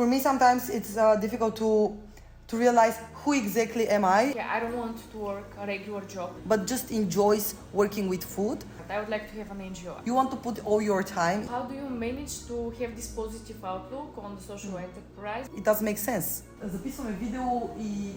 for me sometimes it's difficult to realize who exactly am I. Yeah, I don't want to work a regular job, but just enjoys working with food. I would like to have an NGO. You want to put all your time. How do you manage to have this positive outlook on the social enterprise? It does make sense. Записваме видео и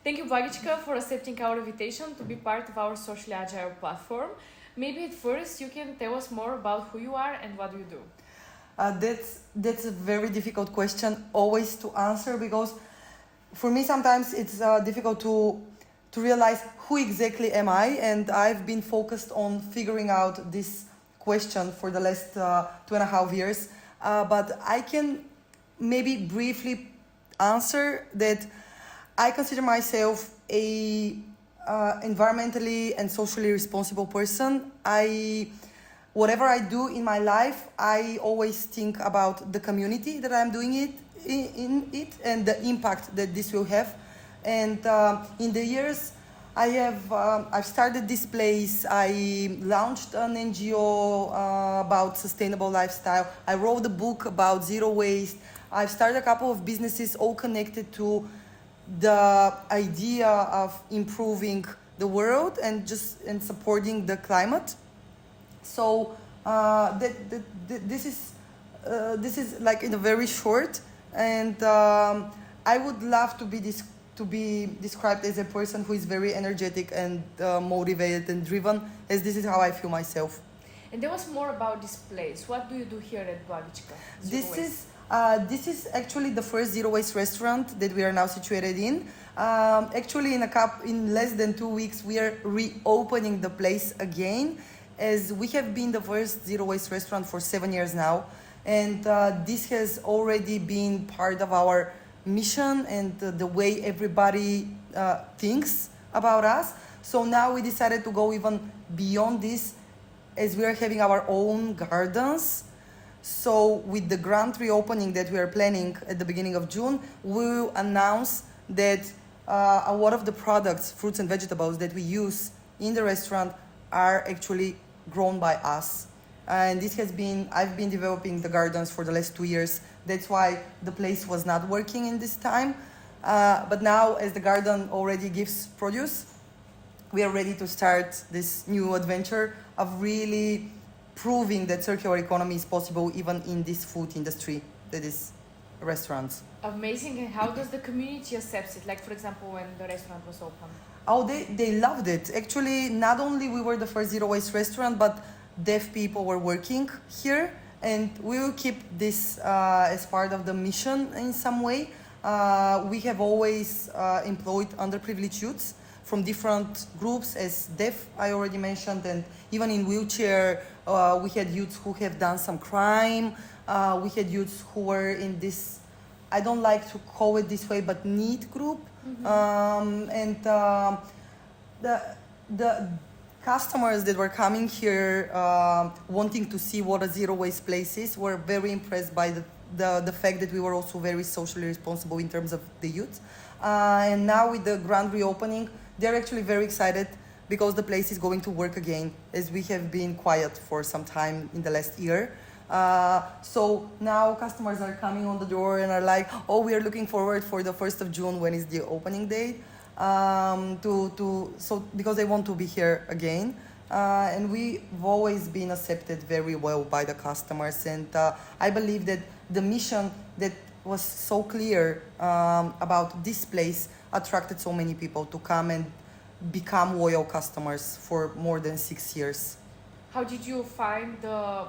Thank you, Blazhka, for accepting our invitation to be part of our socially agile platform. Maybe at first you can tell us more about who you are and what you do. That's a very difficult question always to answer, because for me sometimes it's difficult to realize who exactly am I, and I've been focused on figuring out this question for the last 2.5 years. But I can maybe briefly answer that I consider myself a environmentally and socially responsible person. Whatever I do in my life, I always think about the community that I'm doing it in it and the impact that this will have. And in the years I've started this place. I launched an NGO about sustainable lifestyle. I wrote a book about zero waste. I've started a couple of businesses all connected to the idea of improving the world and supporting the climate. So this is like in a very short, and I would love to be described as a person who is very energetic and motivated and driven, as this is how I feel myself. And tell us more about this place. What do you do here at Blazhka? This is actually the first zero waste restaurant that we are now situated in. Actually, in less than 2 weeks, we are reopening the place again, as we have been the first zero waste restaurant for 7 years now, and this has already been part of our mission and the way everybody thinks about us. So now we decided to go even beyond this, as we are having our own gardens. So with the grand reopening that we are planning at the beginning of June, we will announce that a lot of the products, fruits and vegetables that we use in the restaurant are actually grown by us. And I've been developing the gardens for the last 2 years. That's why the place was not working in this time. But now, as the garden already gives produce, we are ready to start this new adventure of really proving that circular economy is possible even in this food industry that is restaurants. Amazing. And how does the community accept it? Like, for example, when the restaurant was open? Oh, they loved it. Actually, not only we were the first zero waste restaurant, but deaf people were working here, and we will keep this as part of the mission in some way. We have always employed underprivileged youths from different groups, as deaf I already mentioned, and even in wheelchair. We had youths who have done some crime. We had youths who were in this, I don't like to call it this way, but NEET group. And the customers that were coming here wanting to see what a zero waste place is were very impressed by the fact that we were also very socially responsible in terms of the youth. And now with the grand reopening, they're actually very excited, because the place is going to work again, as we have been quiet for some time in the last year. So now customers are coming on the door and are like, oh, we are looking forward for the 1st of June, when is the opening date, because they want to be here again. And we've always been accepted very well by the customers. And I believe that the mission that was so clear about this place attracted so many people to come and become loyal customers for more than 6 years. How did you find the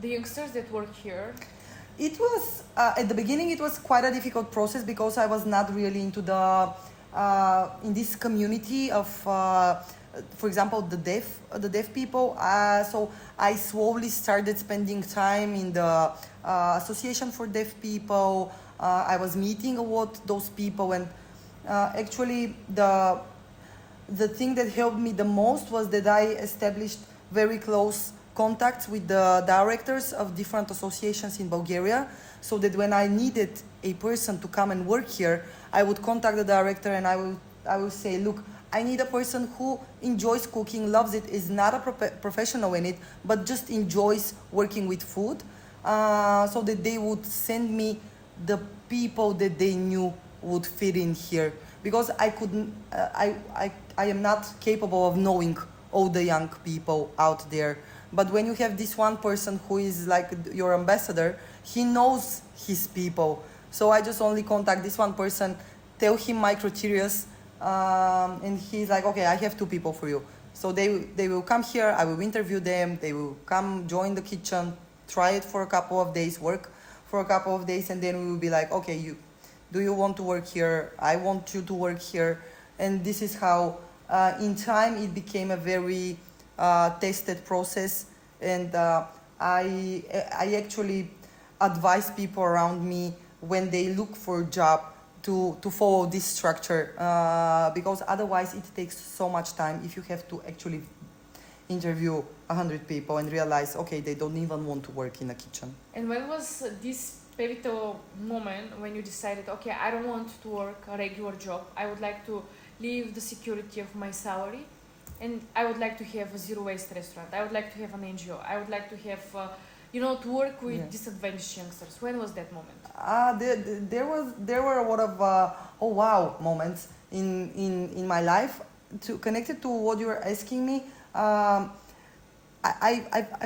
youngsters that work here? It was at the beginning it was quite a difficult process, because I was not really into in this community of for example the deaf people. So I slowly started spending time in the association for deaf people. I was meeting a lot those people, and actually the thing that helped me the most was that I established very close contacts with the directors of different associations in Bulgaria, so that when I needed a person to come and work here, I would contact the director and I will say, look, I need a person who enjoys cooking, loves it, is not a professional in it, but just enjoys working with food, so that they would send me the people that they knew would fit in here. Because I couldn't, I am not capable of knowing all the young people out there. But when you have this one person who is like your ambassador, he knows his people. So I just only contact this one person, tell him my criteria, and he's like, okay, I have 2 people for you. So they will come here, I will interview them, they will come join the kitchen, try it for a couple of days, work for a couple of days, and then we will be like, okay, do you want to work here? I want you to work here. And this is how, in time, it became a very tested process. And I actually advise people around me when they look for a job to follow this structure, because otherwise it takes so much time if you have to actually interview 100 people and realize, okay, they don't even want to work in a kitchen. And when was this pivotal moment when you decided, okay, I don't want to work a regular job, I would like to leave the security of my salary, and I would like to have a zero waste restaurant, I would like to have an NGO, I would like to have to work with disadvantaged youngsters? When was that moment? There were a lot of oh wow moments in my life. Connected to what you were asking me, I've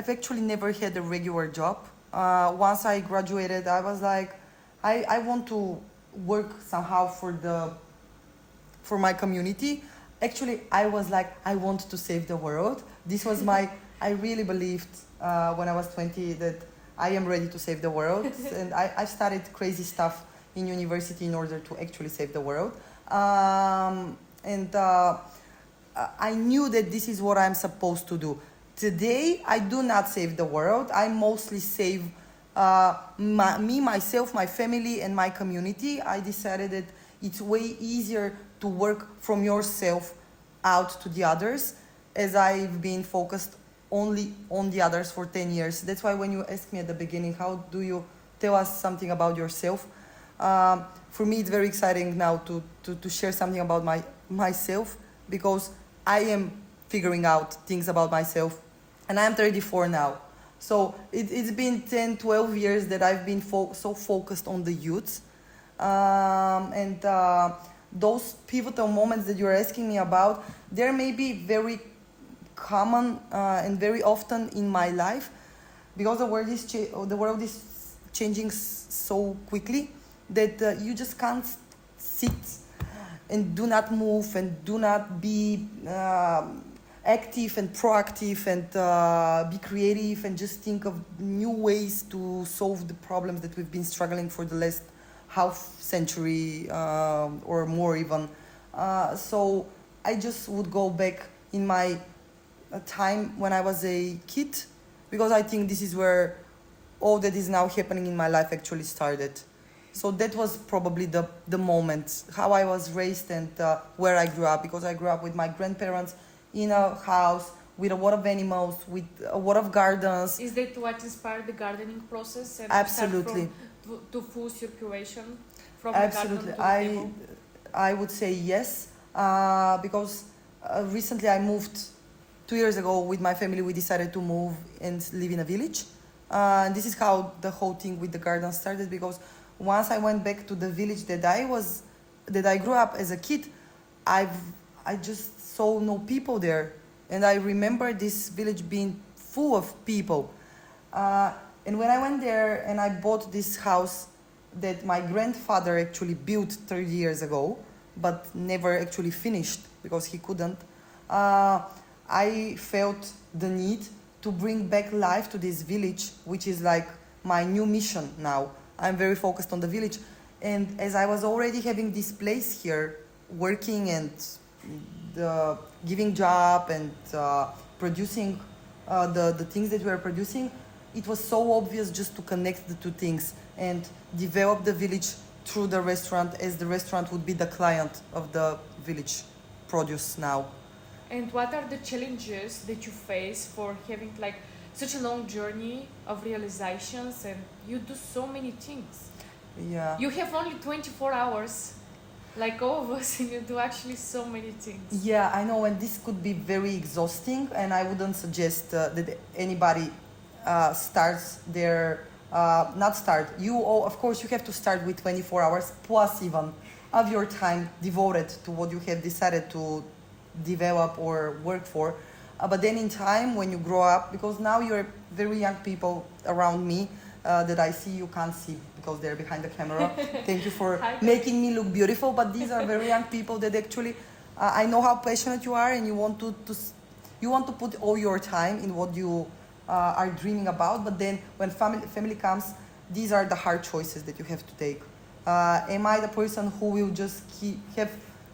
actually never had a regular job. Once I graduated, I was like, I want to work somehow for my community. Actually, I was like, I want to save the world. This was I really believed when I was 20 that I am ready to save the world. And I started crazy stuff in university in order to actually save the world. I knew that this is what I'm supposed to do. Today, I do not save the world. I mostly save me, myself, my family, and my community. I decided that it's way easier to work from yourself out to the others, as I've been focused only on the others for 10 years. That's why when you asked me at the beginning, how do you tell us something about yourself? For me, it's very exciting now to share something about myself, because I am figuring out things about myself, and I'm 34 now. So it's been 10, 12 years that I've been so focused on the youths. Those pivotal moments that you're asking me about, there may be very common and very often in my life, because the world is changing so quickly that you just can't sit and do not move and do not be active and proactive and be creative and just think of new ways to solve the problems that we've been struggling for the last half century or more even. So I just would go back in my time when I was a kid, because I think this is where all that is now happening in my life actually started. So that was probably the moment, how I was raised and where I grew up, because I grew up with my grandparents in a house with a lot of animals, with a lot of gardens. Is that what inspired the gardening process? And Absolutely. To full circulation from Absolutely. the garden to the table? I would say yes, because recently I moved 2 years ago with my family. We decided to move and live in a village. This is how the whole thing with the garden started, because once I went back to the village that I grew up as a kid, I just saw no people there, and I remember this village being full of people. And when I went there and I bought this house that my grandfather actually built 30 years ago, but never actually finished because he couldn't, I felt the need to bring back life to this village, which is like my new mission now. I'm very focused on the village. And as I was already having this place here, working and giving job and producing the things that we are producing, it was so obvious just to connect the two things and develop the village through the restaurant, as the restaurant would be the client of the village produce now. And what are the challenges that you face for having like such a long journey of realizations, and you do so many things? Yeah. You have only 24 hours like all of us, and you do actually so many things. Yeah, I know, and this could be very exhausting, and I wouldn't suggest that anybody starts their not start. Of course, you have to start with 24 hours plus even of your time devoted to what you have decided to develop or work for. But then in time, when you grow up, because now you're very young people around me that I see, you can't see because they're behind the camera. Thank you for Hi. making me look beautiful. But these are very young people that actually, I know how passionate you are, and you want you want to put all your time in what you are dreaming about. But then when family comes, these are the hard choices that you have to take. Am I the person who will just have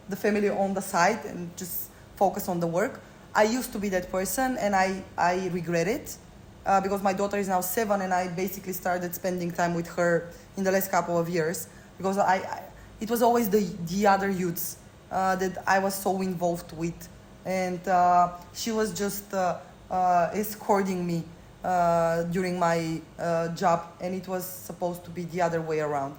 the family on the side and just focus on the work? I used to be that person, and I regret it because my daughter is now 7, and I basically started spending time with her in the last couple of years because it was always the other youths that I was so involved with, and she was just escorting me during my job, and it was supposed to be the other way around.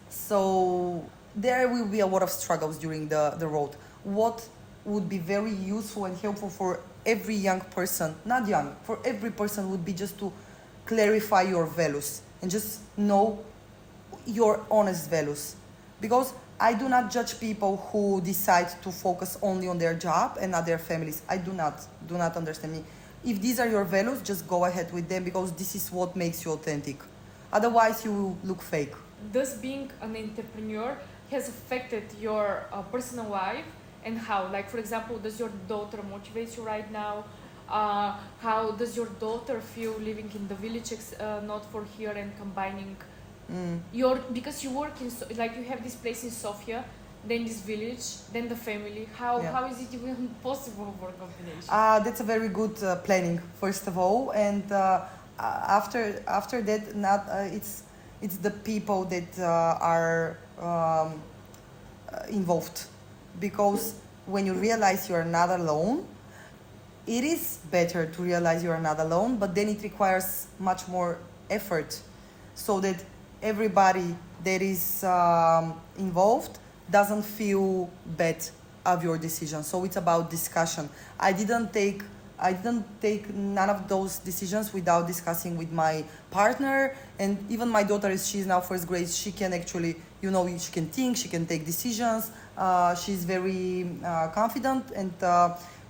So there will be a lot of struggles during the road. What would be very useful and helpful for every young person, not young, for every person would be just to clarify your values and just know your honest values. Because I do not judge people who decide to focus only on their job and not their families. I do not understand me. If these are your values, just go ahead with them because this is what makes you authentic. Otherwise, you will look fake. Does being an entrepreneur has affected your personal life, and how? Like, for example, does your daughter motivate you right now? How does your daughter feel living in the village, not for here, and combining because you work in like you have this place in Sofia, then this village, then the family. How is it even possible for combination? That's a very good planning, first of all, and after that, not it's the people that are involved, because when you realize you are not alone, it is better to realize you are not alone, but then it requires much more effort, so that everybody that is involved doesn't feel bad of your decision. So it's about discussion. I didn't take none of those decisions without discussing with my partner, and even my daughter she's now first grade. She can actually, she can think, she can take decisions. She's very confident, and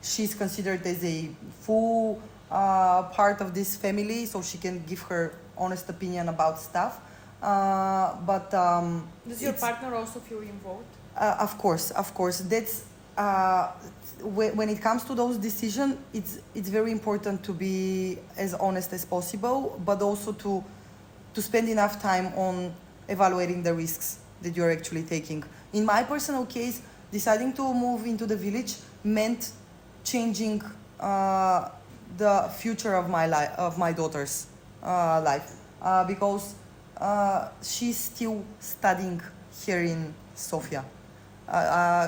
she's considered as a full part of this family, so she can give her honest opinion about stuff. Does your partner also feel involved? Of course. That's when it comes to those decisions, it's very important to be as honest as possible, but also to spend enough time on evaluating the risks that you're actually taking. In my personal case, deciding to move into the village meant changing the future of my daughter's life, because she's still studying here in Sofia.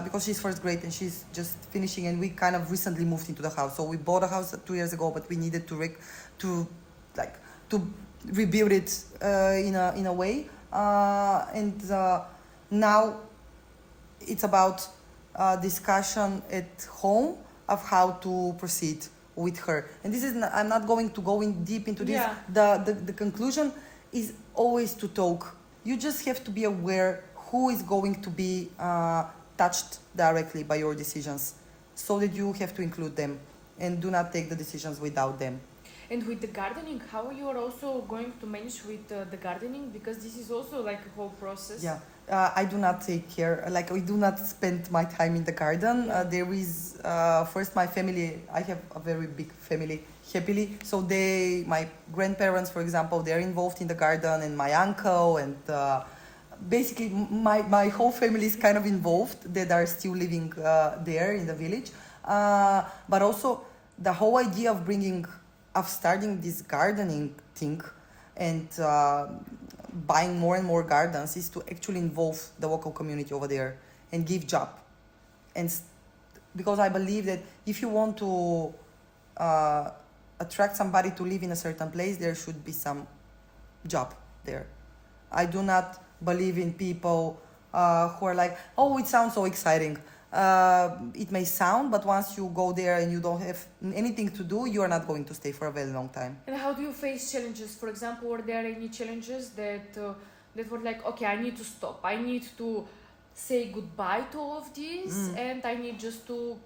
Because she's first grade and she's just finishing, and we kind of recently moved into the house. So we bought a house 2 years ago, but we needed to rebuild it in a way. And now it's about discussion at home of how to proceed with her. And this is I'm not going to go in deep into this. Yeah. The conclusion is always to talk. You just have to be aware who is going to be touched directly by your decisions, so that you have to include them and do not take the decisions without them. And with the gardening, how you are also going to manage with the gardening, because this is also like a whole process. Yeah, I do not take care. Like, I do not spend my time in the garden. There is first my family. I have a very big family, happily. So my grandparents, for example, they're involved in the garden, and my uncle, and basically my whole family is kind of involved, that are still living there in the village. But also the whole idea of starting this gardening thing and buying more and more gardens is to actually involve the local community over there and give job. And because I believe that if you want to attract somebody to live in a certain place, there should be some job there. I do not believe in people who are like, oh, it sounds so exciting. It may sound, but once you go there and you don't have anything to do, you are not going to stay for a very long time. And how do you face challenges? For example, were there any challenges that were like, okay, I need to stop. I need to say goodbye to all of this, and I need just to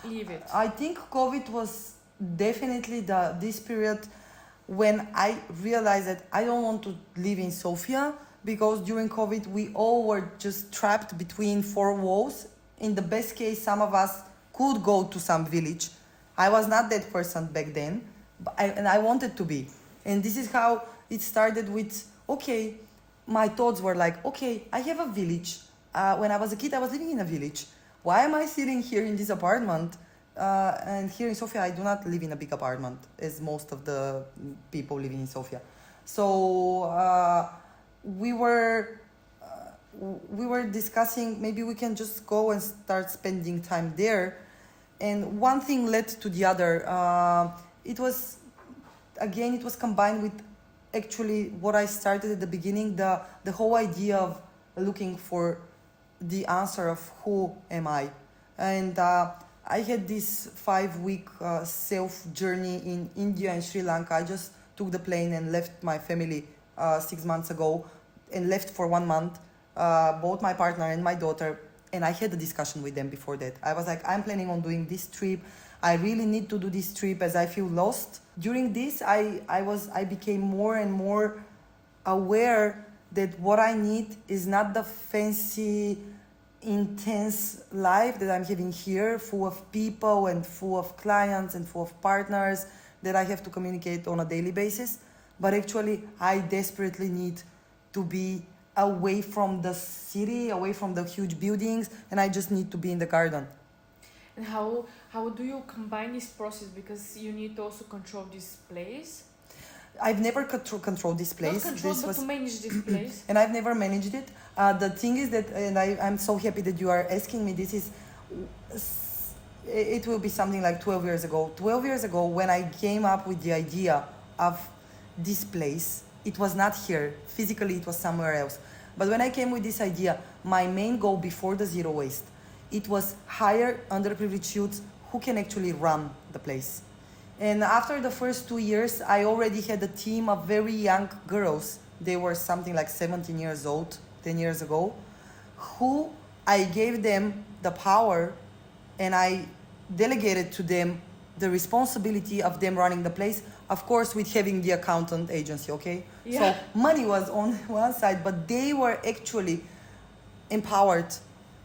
leave it. I think COVID was definitely this period when I realized that I don't want to live in Sofia, because during COVID we all were just trapped between four walls. In the best case, some of us could go to some village. I was not that person back then, and I wanted to be. And this is how it started with, okay, my thoughts were like, okay, I have a village. When I was a kid, I was living in a village. Why am I sitting here in this apartment? And here in Sofia, I do not live in a big apartment, as most of the people living in Sofia. So we were discussing, maybe we can just go and start spending time there. And one thing led to the other. It was combined with actually what I started at the beginning, the whole idea of looking for the answer of who am I. And I had this 5-week self journey in India and Sri Lanka. I just took the plane and left my family 6 months ago, and left for 1 month, both my partner and my daughter. And I had a discussion with them before that. I was like, I'm planning on doing this trip. I really need to do this trip as I feel lost. During this, I became more and more aware that what I need is not the fancy, intense life that I'm having here, full of people and full of clients and full of partners that I have to communicate on a daily basis. But actually, I desperately need to be away from the city, away from the huge buildings, and I just need to be in the garden. And how do you combine this process? Because you need to also control this place. I've never controlled this place. Not control, but to manage this place. And I've never managed it. The thing is that, and I'm so happy that you are asking me this, it will be something like 12 years ago. 12 years ago, when I came up with the idea of this place, it was not here. Physically, it was somewhere else. But when I came with this idea, my main goal before the zero waste, it was hire underprivileged youths who can actually run the place. And after the first 2 years, I already had a team of very young girls. They were something like 17 years old, 10 years ago, who I gave them the power, and I delegated to them the responsibility of them running the place, of course, with having the accountant agency, okay? Yeah. So money was on one side, but they were actually empowered.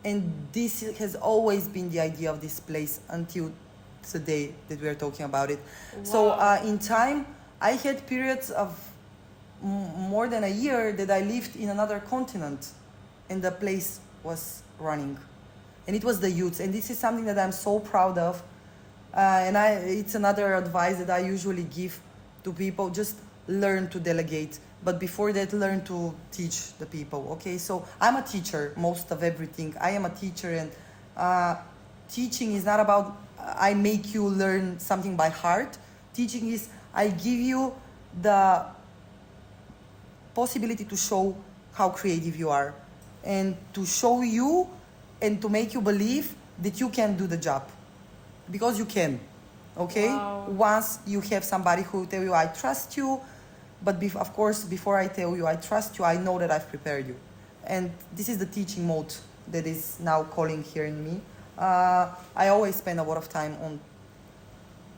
And this has always been the idea of this place until today that we are talking about it. Wow. So in time, I had periods of more than a year that I lived in another continent, and the place was running. And it was the youths. And this is something that I'm so proud of. And it's another advice that I usually give to people: just learn to delegate. But before that, learn to teach the people, okay? So I'm a teacher, most of everything. I am a teacher, and teaching is not about I make you learn something by heart. Teaching is I give you the possibility to show how creative you are, and to show you and to make you believe that you can do the job. Because you can, okay? Wow. Once you have somebody who tell you, I trust you, but of course, before I tell you I trust you, I know that I've prepared you. And this is the teaching mode that is now calling here in me. I always spend a lot of time on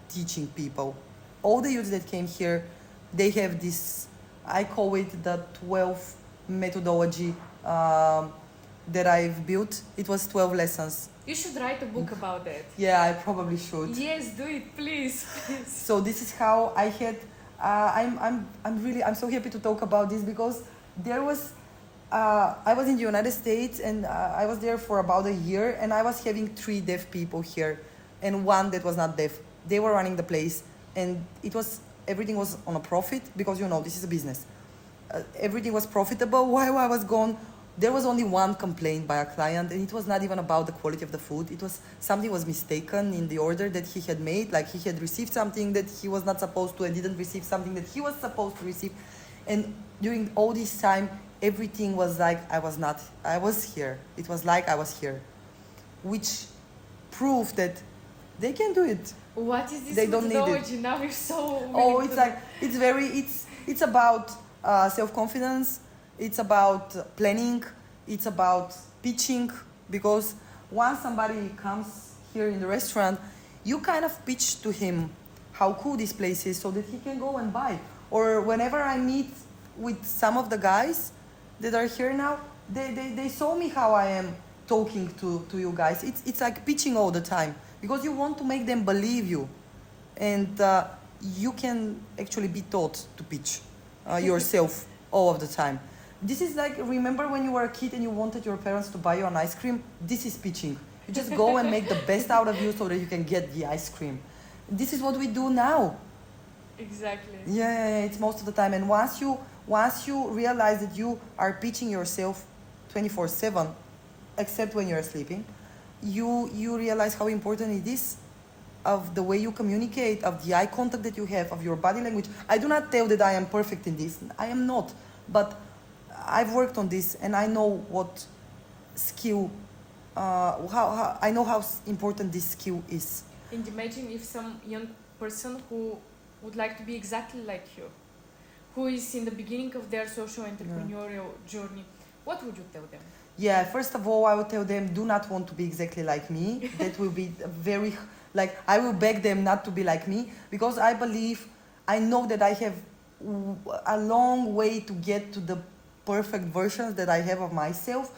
teaching people. All the youths that came here, they have this, I call it the 12 methodology that I've built. It was 12 lessons. You should write a book about that. Yeah, I probably should. Yes, do it, please. So this is how I had. I'm so happy to talk about this, because there was. I was in the United States, and I was there for about a year, and I was having 3 deaf people here, and 1 that was not deaf. They were running the place, and everything was on a profit, because this is a business. Everything was profitable while I was gone. There was only 1 complaint by a client, and it was not even about the quality of the food. It was something was mistaken in the order that he had made. Like he had received something that he was not supposed to, and didn't receive something that he was supposed to receive. And during all this time, everything was like I was here. It was like I was here, which proved that they can do it. What is this They don't need it. methodology? Now we're so. Oh, it's like it's about self-confidence. It's about planning. It's about pitching, because once somebody comes here in the restaurant, you kind of pitch to him how cool this place is so that he can go and buy. Or whenever I meet with some of the guys that are here now, they saw me how I am talking to you guys. It's like pitching all the time, because you want to make them believe you. And you can actually be taught to pitch yourself all of the time. This is like, remember when you were a kid and you wanted your parents to buy you an ice cream? This is pitching. You just go and make the best out of you so that you can get the ice cream. This is what we do now. Exactly. Yeah, it's most of the time. And once you realize that you are pitching yourself 24/7, except when you're sleeping, you realize how important it is, of the way you communicate, of the eye contact that you have, of your body language. I do not tell that I am perfect in this. I am not. But I've worked on this, and I know what skill, how I know how important this skill is. And imagine if some young person who would like to be exactly like you, who is in the beginning of their social entrepreneurial journey, what would you tell them? Yeah, first of all, I would tell them, do not want to be exactly like me. That will be very, like, I will beg them not to be like me, because I know that I have a long way to get to the perfect versions that I have of myself.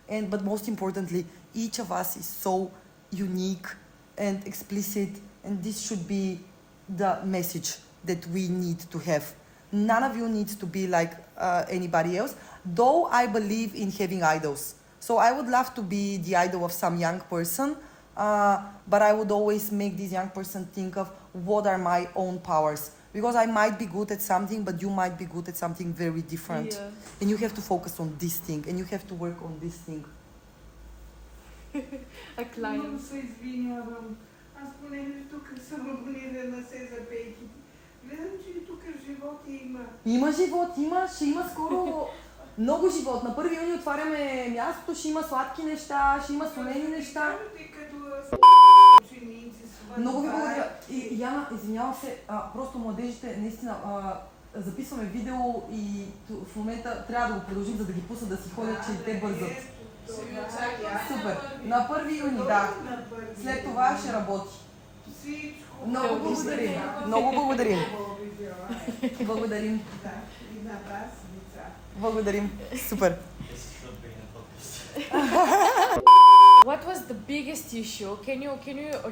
But most importantly, each of us is so unique and explicit, and this should be the message that we need to have. None of you needs to be like anybody else, though I believe in having idols. So I would love to be the idol of some young person, but I would always make this young person think of what are my own powers. Because I might be good at something, but you might be good at something very different. Yeah. And you have to focus on this thing, and you have to work on this thing. A client. Nu se извинявам. Аз понеже тук съм абонирана се за пейки. Гледам, че и тук животи има. Има живот, ще има скоро много живот. На 1 юни отваряме мястото, ще има сладки неща, ще има солени неща. Много ви благодаря. И Яна, извинявам се, просто младежите, наистина, записваме видео и в момента трябва да го продължим, за да ги пусна да си ходят, че те бързат. Супер. На 1 юни, да. След това ще работи. Много благодарим. Много благодарим. Благодарим. Благодарим. Супер. What was the biggest issue? Can you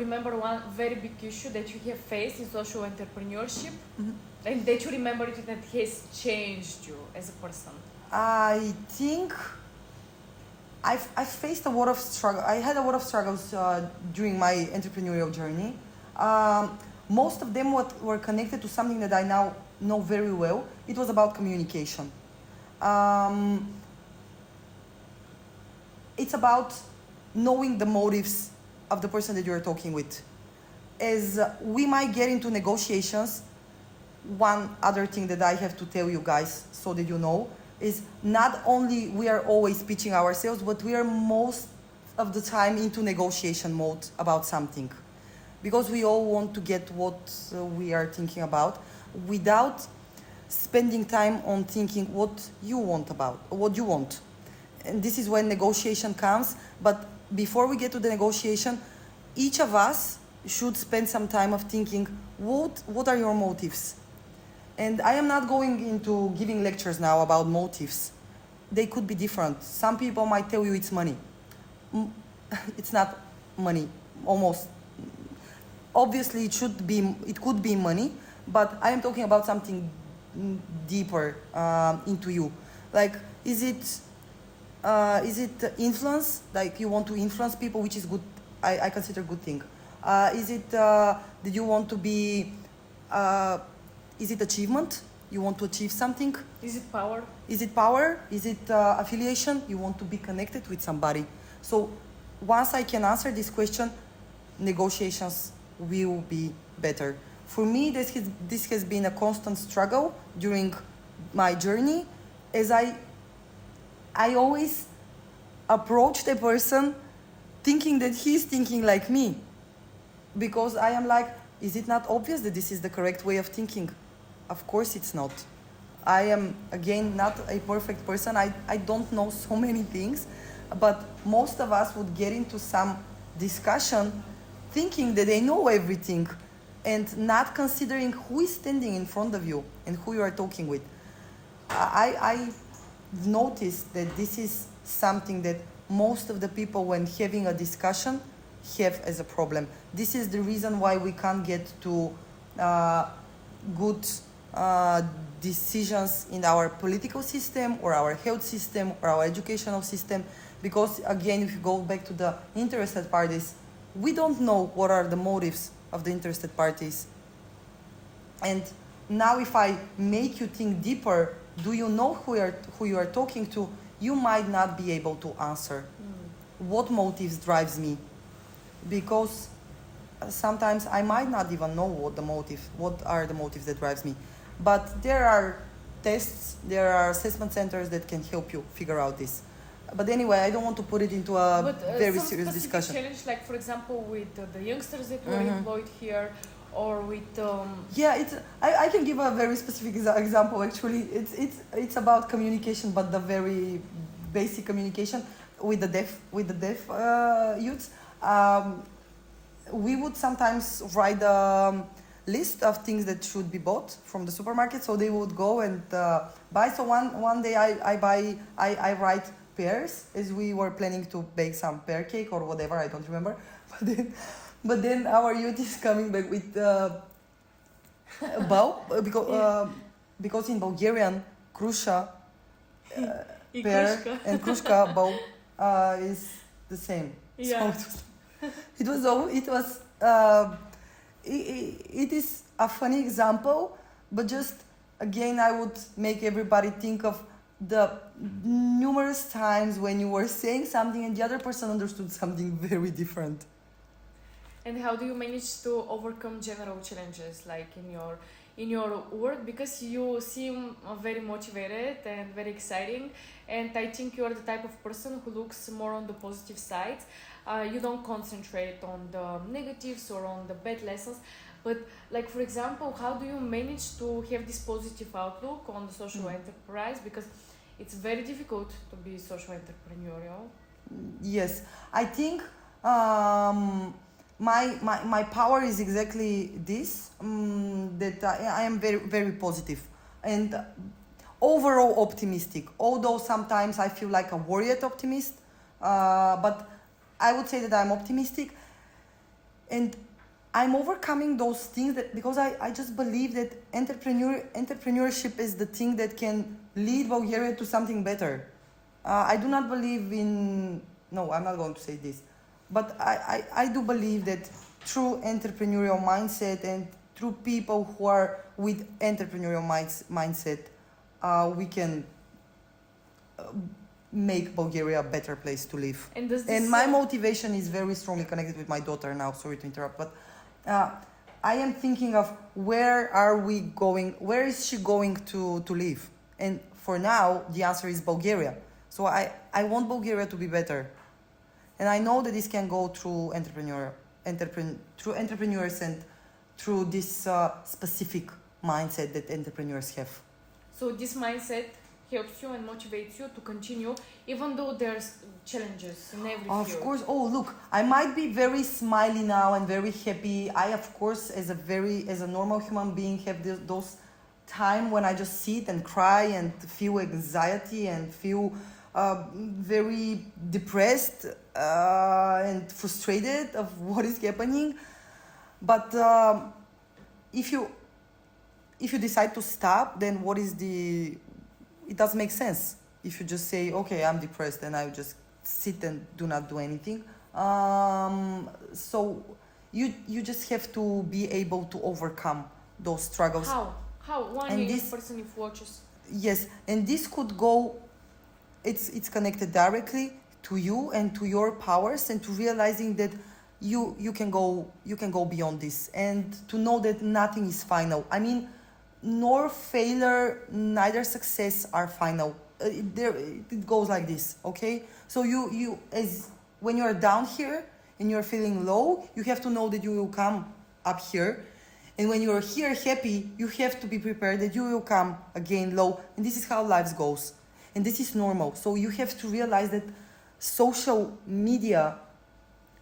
remember one very big issue that you have faced in social entrepreneurship? Mm-hmm. And that you remember it that has changed you as a person? I think I've faced a lot of struggle. I had a lot of struggles during my entrepreneurial journey. Most of them were connected to something that I now know very well. It was about communication. It's about knowing the motives of the person that you're talking with. As we might get into negotiations, one other thing that I have to tell you guys so that you know is not only we are always pitching ourselves, but we are most of the time into negotiation mode about something. Because we all want to get what we are thinking about without spending time on thinking what you want. And this is when negotiation comes. But before we get to the negotiation, each of us should spend some time of thinking, what are your motives? And I am not going into giving lectures now about motives. They could be different. Some people might tell you it's money. It's not money, almost. Obviously, it could be money, but I am talking about something deeper into you. Like, is it influence? Like you want to influence people, which is good. I consider good thing. Is it that you want to be? Is it achievement? You want to achieve something? Is it power? Is it power? Is it affiliation? You want to be connected with somebody. So once I can answer this question, negotiations will be better. For me, this has been a constant struggle during my journey is I always approach the person thinking that he's thinking like me, because I am like, is it not obvious that this is the correct way of thinking? Of course it's not. I am, again, not a perfect person. I don't know so many things, but most of us would get into some discussion thinking that they know everything and not considering who is standing in front of you and who you are talking with. I noticed that this is something that most of the people, when having a discussion, have as a problem. This is the reason why we can't get to good decisions in our political system or our health system or our educational system, because again, if you go back to the interested parties, we don't know what are the motives of the interested parties. And now if I make you think deeper, do you know who you are talking to? You might not be able to answer. What motives drives me? Because sometimes I might not even know what are the motives that drives me. But there are tests, there are assessment centers that can help you figure out this. But anyway, I don't want to put it into a very serious discussion. Challenge, like for example, with the youngsters that were employed here, or with yeah, I can give a very specific example. Actually, it's about communication, but the very basic communication with the deaf youths. We would sometimes write a list of things that should be bought from the supermarket, so they would go and buy. So one day I write pears, as we were planning to bake some pear cake or whatever, I don't remember. But then our youth is coming back with bow, because in Bulgarian, krusha, pear, and krushka, bow, is the same. Yeah. So it is a funny example, but just again, I would make everybody think of the numerous times when you were saying something and the other person understood something very different. And how do you manage to overcome general challenges, like in your work? Because you seem very motivated and very exciting, and I think you are the type of person who looks more on the positive side. You don't concentrate on the negatives or on the bad lessons. But like, for example, how do you manage to have this positive outlook on the social enterprise? Because it's very difficult to be social entrepreneurial. Yes, I think my power is exactly this, that I am very, very positive and overall optimistic. Although sometimes I feel like a worried optimist, but I would say that I'm optimistic, and I'm overcoming those things because I just believe that entrepreneurship is the thing that can lead Bulgaria to something better. I do not believe in, no, I'm not going to say this, but I do believe that through entrepreneurial mindset and through people who are with entrepreneurial mindset, we can make Bulgaria a better place to live. And my motivation is very strongly connected with my daughter now. Sorry to interrupt, but I am thinking of where is she going to live? And for now, the answer is Bulgaria. So I want Bulgaria to be better. And I know that this can go through entrepreneurs and through this specific mindset that entrepreneurs have. So this mindset helps you and motivates you to continue, even though there's challenges in every field. Of course. Oh, look, I might be very smiley now and very happy. I, of course, as a normal human being, have those time when I just sit and cry and feel anxiety and feel very depressed and frustrated of what is happening. But if you decide to stop, then it doesn't make sense. If you just say, okay, I'm depressed, and I just sit and do not do anything. So you just have to be able to overcome those struggles. How? One young person if watches. Yes, and this could go, it's connected directly to you and to your powers, and to realizing that you can go beyond this, and to know that nothing is final. I mean, nor failure, neither success are final. It goes like this, okay? So you as when you are down here and you're feeling low, you have to know that you will come up here. And when you're here happy, you have to be prepared that you will come again low. And this is how life goes. And this is normal. So you have to realize that social media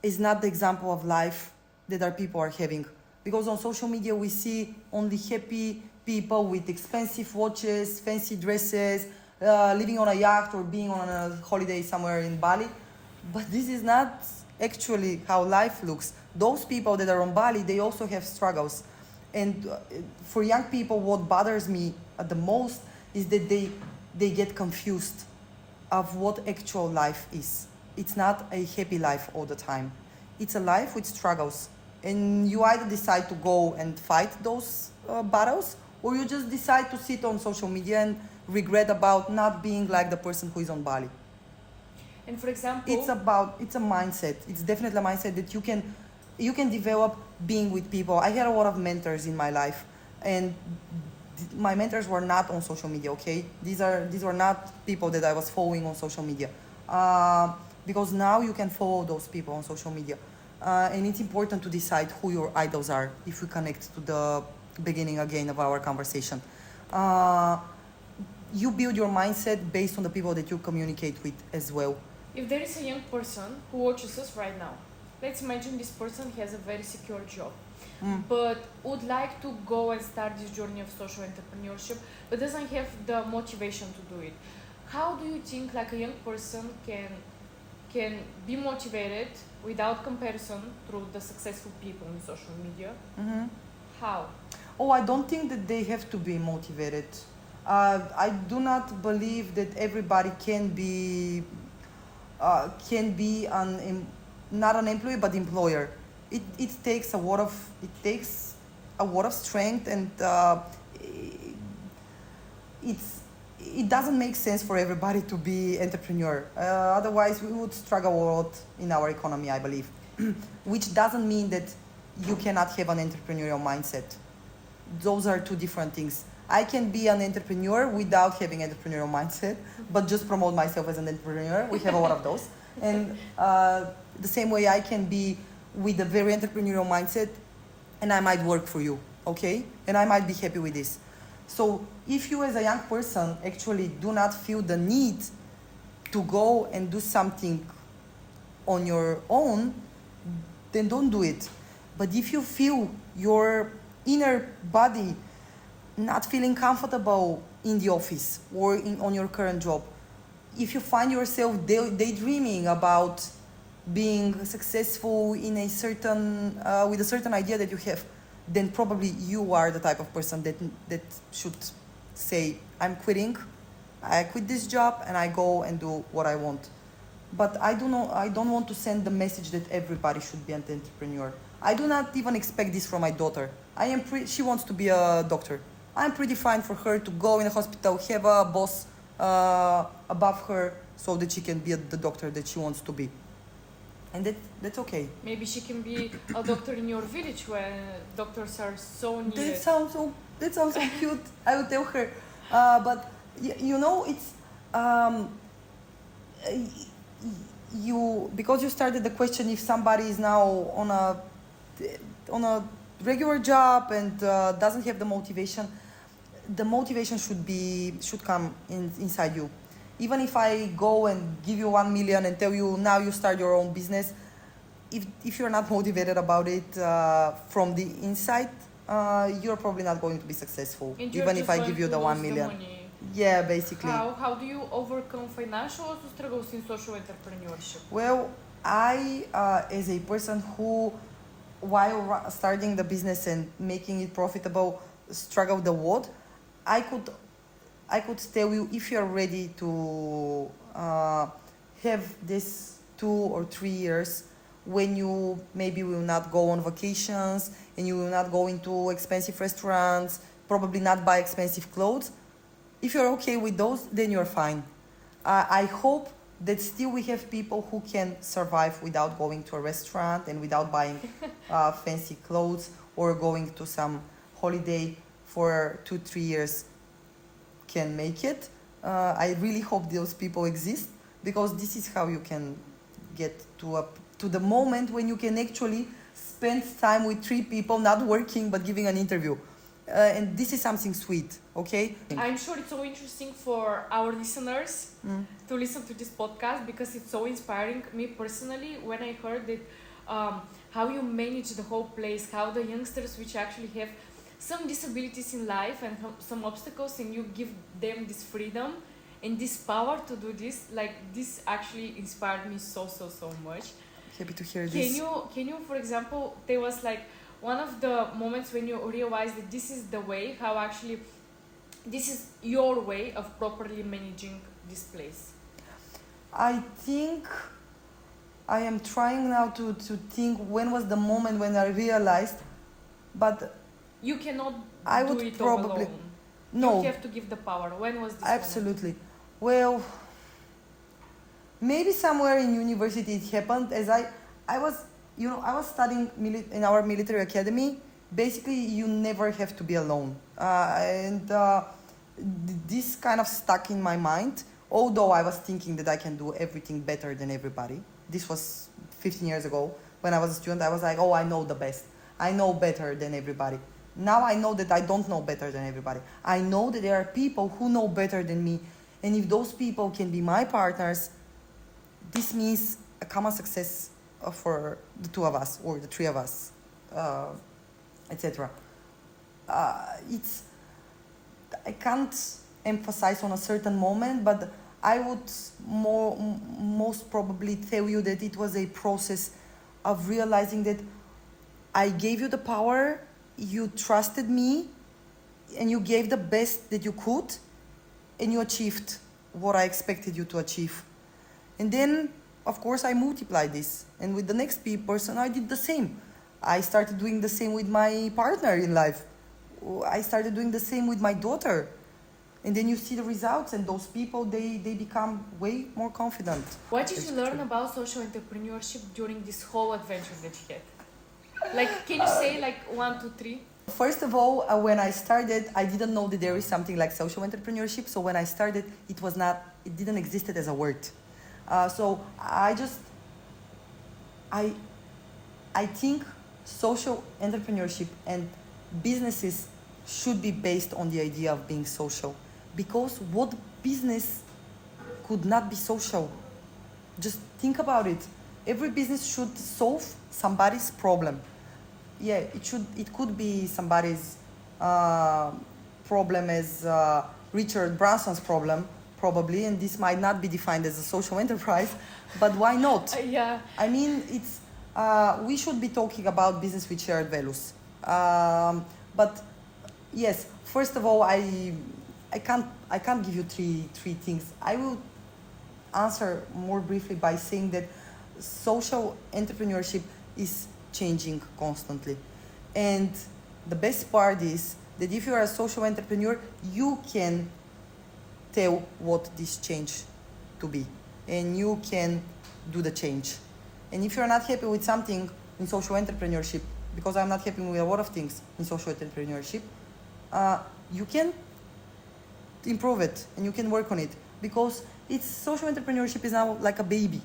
is not the example of life that our people are having. Because on social media we see only happy people with expensive watches, fancy dresses, living on a yacht or being on a holiday somewhere in Bali. But this is not actually how life looks. Those people that are on Bali, they also have struggles. And for young people, what bothers me at the most is that they get confused of what actual life is. It's not a happy life all the time. It's a life with struggles. And you either decide to go and fight those battles, or you just decide to sit on social media and regret about not being like the person who is on Bali. And for example, It's a mindset. It's definitely a mindset that you can develop being with people. I had a lot of mentors in my life, and my mentors were not on social media. Okay, these were not people that I was following on social media, because now you can follow those people on social media, and it's important to decide who your idols are. If we connect to the beginning again of our conversation, you build your mindset based on the people that you communicate with as well. if there is a young person who watches us right now, let's imagine this person has a very secure job, but would like to go and start this journey of social entrepreneurship, but doesn't have the motivation to do it. How do you think like a young person can be motivated without comparison through the successful people in social media? How? Oh, I don't think that they have to be motivated. I do not believe that everybody can be not an employee but employer. It takes a lot of strength, and it doesn't make sense for everybody to be entrepreneur. Otherwise, we would struggle a lot in our economy, I believe. Which doesn't mean that you cannot have an entrepreneurial mindset. Those are two different things. I can be an entrepreneur without having entrepreneurial mindset, but just promote myself as an entrepreneur. We have a lot of those. And the same way I can be with a very entrepreneurial mindset, and I might work for you, okay? And I might be happy with this. So if you as a young person actually do not feel the need to go and do something on your own, then don't do it. But if you feel your inner body not feeling comfortable in the office or on your current job, if you find yourself daydreaming about being successful in a certain with a certain idea that you have, then probably you are the type of person that should say, I'm quitting, I quit this job and I go and do what I want. But I don't want to send the message that everybody should be an entrepreneur. I do not even expect this from my daughter. She wants to be a doctor. I'm pretty fine for her to go in a hospital, have a boss above her so that she can be the doctor that she wants to be. And that's okay. Maybe she can be a doctor in your village where doctors are so needed. That sounds so cute. I will tell her. But it's because you started the question, if somebody is now on a regular job and doesn't have the motivation should come inside you. Even if I go and give you 1 million and tell you now you start your own business, if you're not motivated about it from the inside, you're probably not going to be successful. Even if I give you the 1 million. Yeah, basically. How do you overcome financial struggles in social entrepreneurship? Well, I, as a person who, while starting the business and making it profitable, struggled a lot, I could tell you, if you're ready to have this 2 or 3 years when you maybe will not go on vacations and you will not go into expensive restaurants, probably not buy expensive clothes. If you're okay with those, then you're fine. I hope that still we have people who can survive without going to a restaurant and without buying fancy clothes or going to some holiday for 2-3 years can make it. I really hope those people exist, because this is how you can get to the moment when you can actually spend time with 3 people, not working but giving an interview. And this is something sweet, okay? I'm sure it's so interesting for our listeners to listen to this podcast, because it's so inspiring. Me personally, when I heard that how you manage the whole place, how the youngsters which actually have some disabilities in life and some obstacles, and you give them this freedom and this power to do this, like this actually inspired me so much. Happy to hear this. Can you for example tell us like one of the moments when you realize that this is the way, how actually this is your way of properly managing this place? I think I am trying now to think when was the moment when I realized, but you cannot I do would it probably alone. no. You have to give the power. When was this Absolutely. Well, maybe somewhere in university it happened, as I was studying in our military academy. Basically, you never have to be alone, and this kind of stuck in my mind. Although I was thinking that I can do everything better than everybody. This was 15 years ago. When I was a student, I was like, oh, I know the best. I know better than everybody. Now I know that I don't know better than everybody. I know that there are people who know better than me. And if those people can be my partners, this means a common success for the 2 of us or the 3 of us, etc. I can't emphasize on a certain moment, but I would most probably tell you that it was a process of realizing that I gave you the power, you trusted me, and you gave the best that you could, and you achieved what I expected you to achieve. And then, of course, I multiplied this. And with the next person, I did the same. I started doing the same with my partner in life. I started doing the same with my daughter. And then you see the results, and those people, they become way more confident. What did you learn about social entrepreneurship during this whole adventure that you had? Like, can you say like 1, 2, 3? First of all, when I started, I didn't know that there is something like social entrepreneurship. So when I started, it didn't exist as a word. So I think social entrepreneurship and businesses should be based on the idea of being social. Because what business could not be social? Just think about it. Every business should solve somebody's problem. Yeah, it could be somebody's problem as Richard Branson's problem, probably, and this might not be defined as a social enterprise, but why not? Yeah. I mean, we should be talking about business with shared values. But yes, first of all, I can't give you three things. I will answer more briefly by saying that social entrepreneurship is changing constantly. And the best part is that if you are a social entrepreneur, you can tell what this change to be. And you can do the change. And if you're not happy with something in social entrepreneurship, because I'm not happy with a lot of things in social entrepreneurship, you can improve it and you can work on it. Because social entrepreneurship is now like a baby.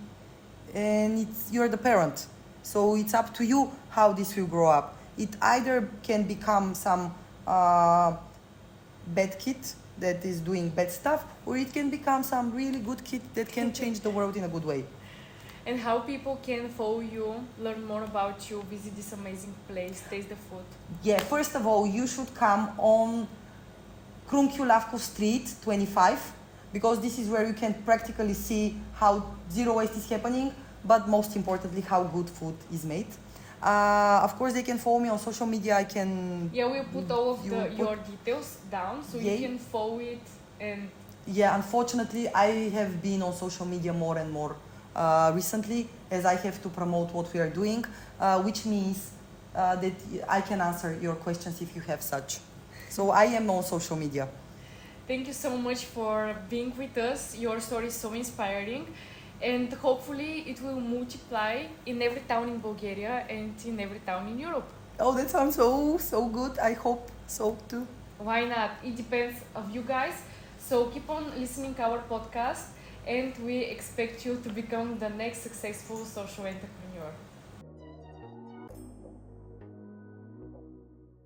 And you're the parent. So it's up to you how this will grow up. It either can become some bad kid that is doing bad stuff, or it can become some really good kid that can change the world in a good way. And how people can follow you, learn more about you, visit this amazing place, taste the food? Yeah, first of all, you should come on Krunchiulavcu Street 25, because this is where you can practically see how zero waste is happening, but most importantly, how good food is made. Of course, they can follow me on social media. We'll put all of your details down so you can follow it. And yeah, unfortunately, I have been on social media more and more recently, as I have to promote what we are doing, which means that I can answer your questions if you have such. So I am on social media. Thank you so much for being with us. Your story is so inspiring. And hopefully it will multiply in every town in Bulgaria and in every town in Europe. Oh, that sounds so good. I hope so too. why not? It depends of you guys. So keep on listening our podcast, and we expect you to become the next successful social entrepreneur.